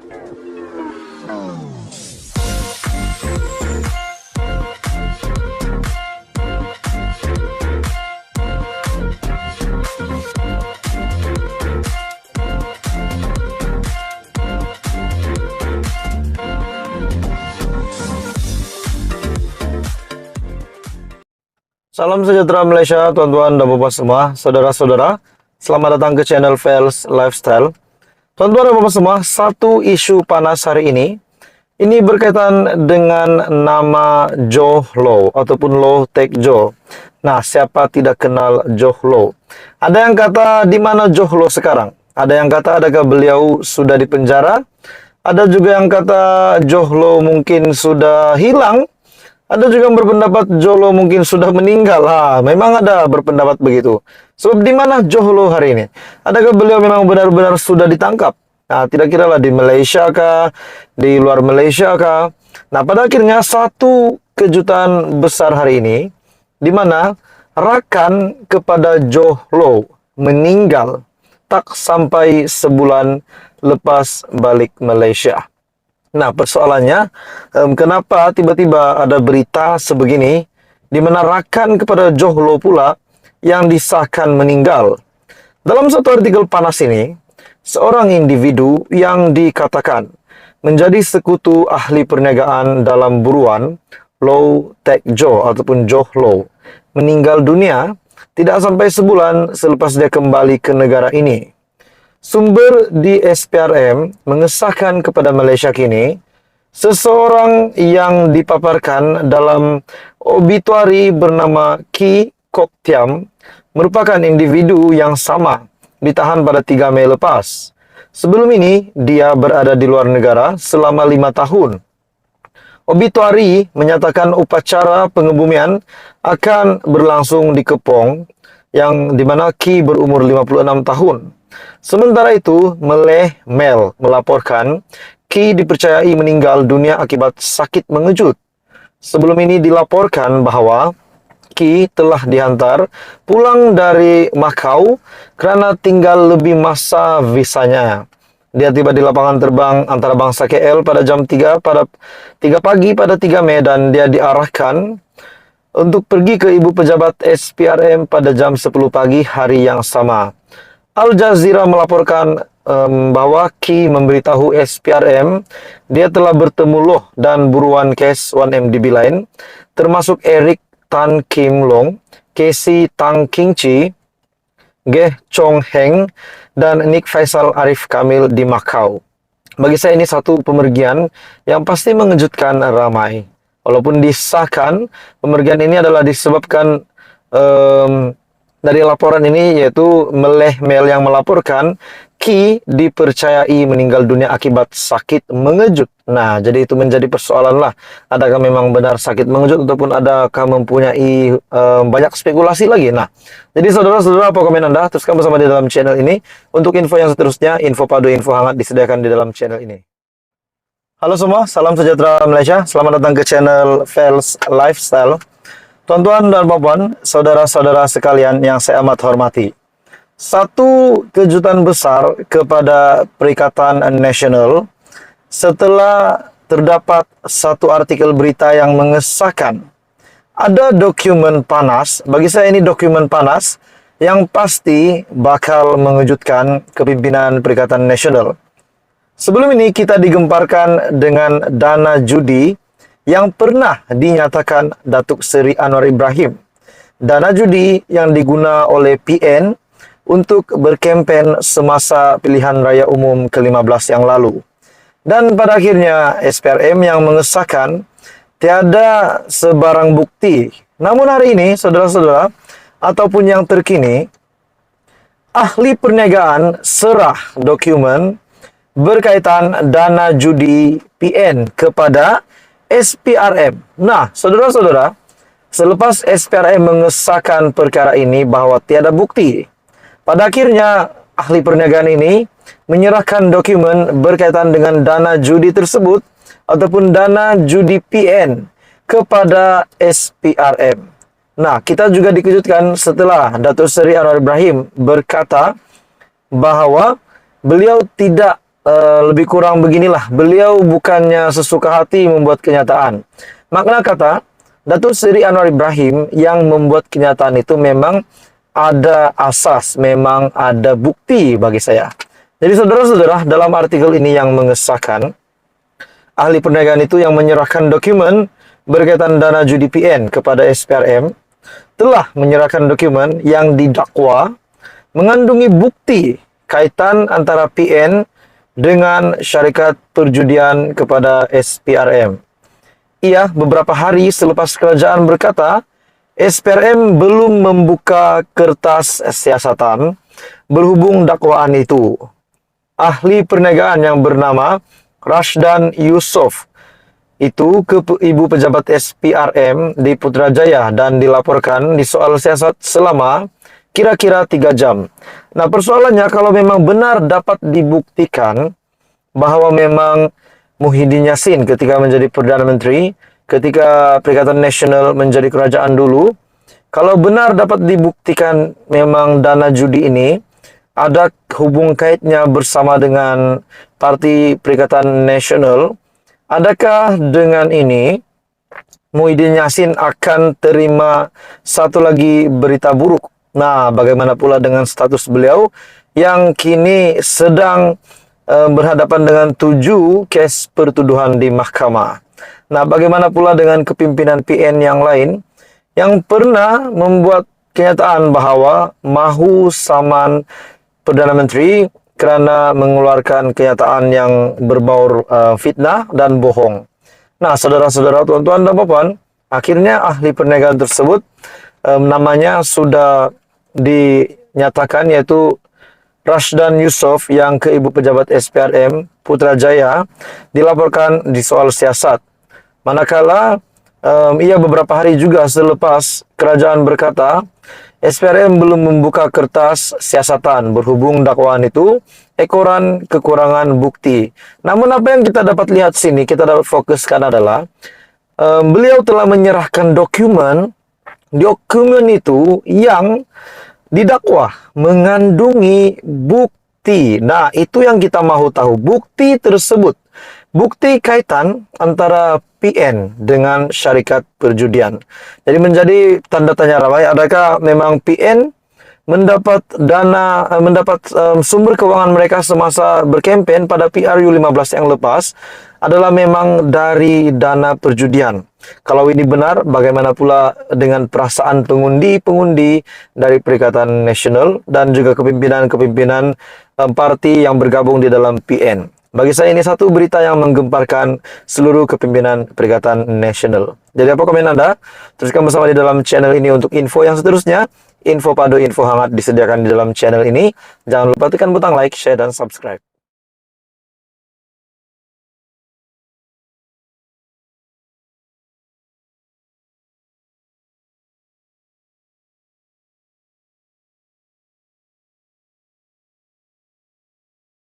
Salam sejahtera Malaysia, tuan-tuan dan bapak semua, saudara-saudara. Selamat datang ke channel Fels Lifestyle. Tuan-tuan dan bapak semua, satu isu panas hari ini berkaitan dengan nama Joe Low ataupun Low Taek Joe. Nah, siapa tidak kenal Joe Low? Ada yang kata di mana Joe Low sekarang? Ada yang kata adakah beliau sudah dipenjara? Ada juga yang kata Joe Low mungkin sudah hilang. Ada juga yang berpendapat Joe Low mungkin sudah meninggal. Memang ada berpendapat begitu. Sebab di mana Joe Low hari ini? Adakah beliau memang benar-benar sudah ditangkap? Nah, tidak kiralah di Malaysia kah? Di luar Malaysia kah? Nah, pada akhirnya satu kejutan besar hari ini, di mana rakan kepada Joe Low meninggal tak sampai sebulan lepas balik Malaysia. Nah, persoalannya, kenapa tiba-tiba ada berita sebegini, di mana rakan kepada Joe Low pula yang disahkan meninggal. Dalam satu artikel panas ini, seorang individu yang dikatakan menjadi sekutu ahli perniagaan dalam buruan, Low Taek Joe ataupun Joe Low, meninggal dunia tidak sampai sebulan selepas dia kembali ke negara ini. Sumber di SPRM mengesahkan kepada Malaysia kini, seseorang yang dipaparkan dalam obituari bernama Ki Kok Tiam merupakan individu yang sama ditahan pada 3 Mei lepas. Sebelum ini, dia berada di luar negara selama 5 tahun. Obituari menyatakan upacara pengebumian akan berlangsung di Kepong, yang dimana Ki berumur 56 tahun. Sementara itu, Meleh Mel melaporkan Ki dipercayai meninggal dunia akibat sakit mengejut. Sebelum ini dilaporkan bahwa Ki telah dihantar pulang dari Macau kerana tinggal lebih masa visanya. Dia tiba di lapangan terbang antarabangsa KL pada jam 3 pagi pada 3 Mei dan dia diarahkan untuk pergi ke ibu pejabat SPRM pada jam 10 pagi hari yang sama. Al Jazeera melaporkan bahwa Ki memberitahu SPRM dia telah bertemu Loh dan buruan kes 1MDB lain, termasuk Eric Tan Kim Long, Casey Tang King Chi, Geh Chong Heng, dan Nick Faisal Arif Kamil di Macau. Bagi saya ini satu pemergian yang pasti mengejutkan ramai. Walaupun disahkan, pemergian ini adalah disebabkan dari laporan ini, yaitu Meleh Mel yang melaporkan Ki dipercayai meninggal dunia akibat sakit mengejut. Nah, jadi itu menjadi persoalan lah. Adakah memang benar sakit mengejut ataupun adakah mempunyai banyak spekulasi lagi. Nah, jadi saudara-saudara, apa komen Anda? Teruskan bersama di dalam channel ini. Untuk info yang seterusnya, info padu, info hangat disediakan di dalam channel ini. Halo semua, salam sejahtera Malaysia. Selamat datang ke channel Fels Lifestyle. Tuan-tuan dan puan, saudara-saudara sekalian yang saya amat hormati. Satu kejutan besar kepada Perikatan Nasional setelah terdapat satu artikel berita yang mengesahkan ada dokumen panas. Bagi saya ini dokumen panas yang pasti bakal mengejutkan kepimpinan Perikatan Nasional. Sebelum ini kita digemparkan dengan dana judi yang pernah dinyatakan Datuk Seri Anwar Ibrahim. Dana judi yang diguna oleh PN untuk berkempen semasa pilihan raya umum ke-15 yang lalu. Dan pada akhirnya SPRM yang mengesahkan tiada sebarang bukti. Namun hari ini, saudara-saudara, ataupun yang terkini, ahli perniagaan serah dokumen berkaitan dana judi PN kepada SPRM. Nah, saudara-saudara, selepas SPRM mengesahkan perkara ini bahwa tiada bukti, pada akhirnya ahli perniagaan ini menyerahkan dokumen berkaitan dengan dana judi tersebut ataupun dana judi PN kepada SPRM. Nah, kita juga dikejutkan setelah Datuk Seri Anwar Ibrahim berkata bahawa beliau tidak lebih kurang beginilah. Beliau bukannya sesuka hati membuat kenyataan. Makna kata Datuk Seri Anwar Ibrahim yang membuat kenyataan itu memang ada asas, memang ada bukti bagi saya. Jadi saudara-saudara, dalam artikel ini yang mengesahkan, ahli perniagaan itu yang menyerahkan dokumen berkaitan dana judi PN kepada SPRM telah menyerahkan dokumen yang didakwa mengandungi bukti kaitan antara PN dengan syarikat perjudian kepada SPRM. Ia beberapa hari selepas kerajaan berkata, SPRM belum membuka kertas siasatan berhubung dakwaan itu. Ahli perniagaan yang bernama Rashdan Yusof itu ke ibu pejabat SPRM di Putrajaya dan dilaporkan di soal siasat selama kira-kira 3 jam. Nah, persoalannya kalau memang benar dapat dibuktikan bahwa memang Muhyiddin Yassin ketika menjadi Perdana Menteri, ketika Perikatan Nasional menjadi kerajaan dulu, kalau benar dapat dibuktikan memang dana judi ini ada hubung kaitnya bersama dengan Parti Perikatan Nasional, adakah dengan ini Muhyiddin Yassin akan terima satu lagi berita buruk? Nah, bagaimana pula dengan status beliau yang kini sedang berhadapan dengan 7 kes pertuduhan di mahkamah. Nah, bagaimana pula dengan kepimpinan PN yang lain yang pernah membuat kenyataan bahwa mahu saman Perdana Menteri kerana mengeluarkan kenyataan yang berbaur fitnah dan bohong. Nah, saudara-saudara, tuan-tuan dan puan, akhirnya ahli perniagaan tersebut namanya sudah dinyatakan, yaitu Rashdan Yusof yang ke ibu pejabat SPRM Putrajaya dilaporkan di soal siasat. Manakala ia beberapa hari juga selepas kerajaan berkata SPRM belum membuka kertas siasatan berhubung dakwaan itu ekoran kekurangan bukti. Namun apa yang kita dapat lihat sini, kita dapat fokuskan adalah beliau telah menyerahkan dokumen itu yang didakwa mengandungi bukti. Nah, itu yang kita mahu tahu. Bukti tersebut. Bukti kaitan antara PN dengan syarikat perjudian. Jadi menjadi tanda tanya ramai, adakah memang PN mendapat dana, sumber keuangan mereka semasa berkempen pada PRU15 yang lepas adalah memang dari dana perjudian. Kalau ini benar, bagaimana pula dengan perasaan pengundi-pengundi dari Perikatan Nasional dan juga kepimpinan-kepimpinan parti yang bergabung di dalam PN? Bagi saya ini satu berita yang menggemparkan seluruh kepimpinan Perikatan Nasional. Jadi apa komen Anda? Teruskan bersama di dalam channel ini untuk info yang seterusnya. Info padu, info hangat disediakan di dalam channel ini. Jangan lupa tekan butang like, share, dan subscribe.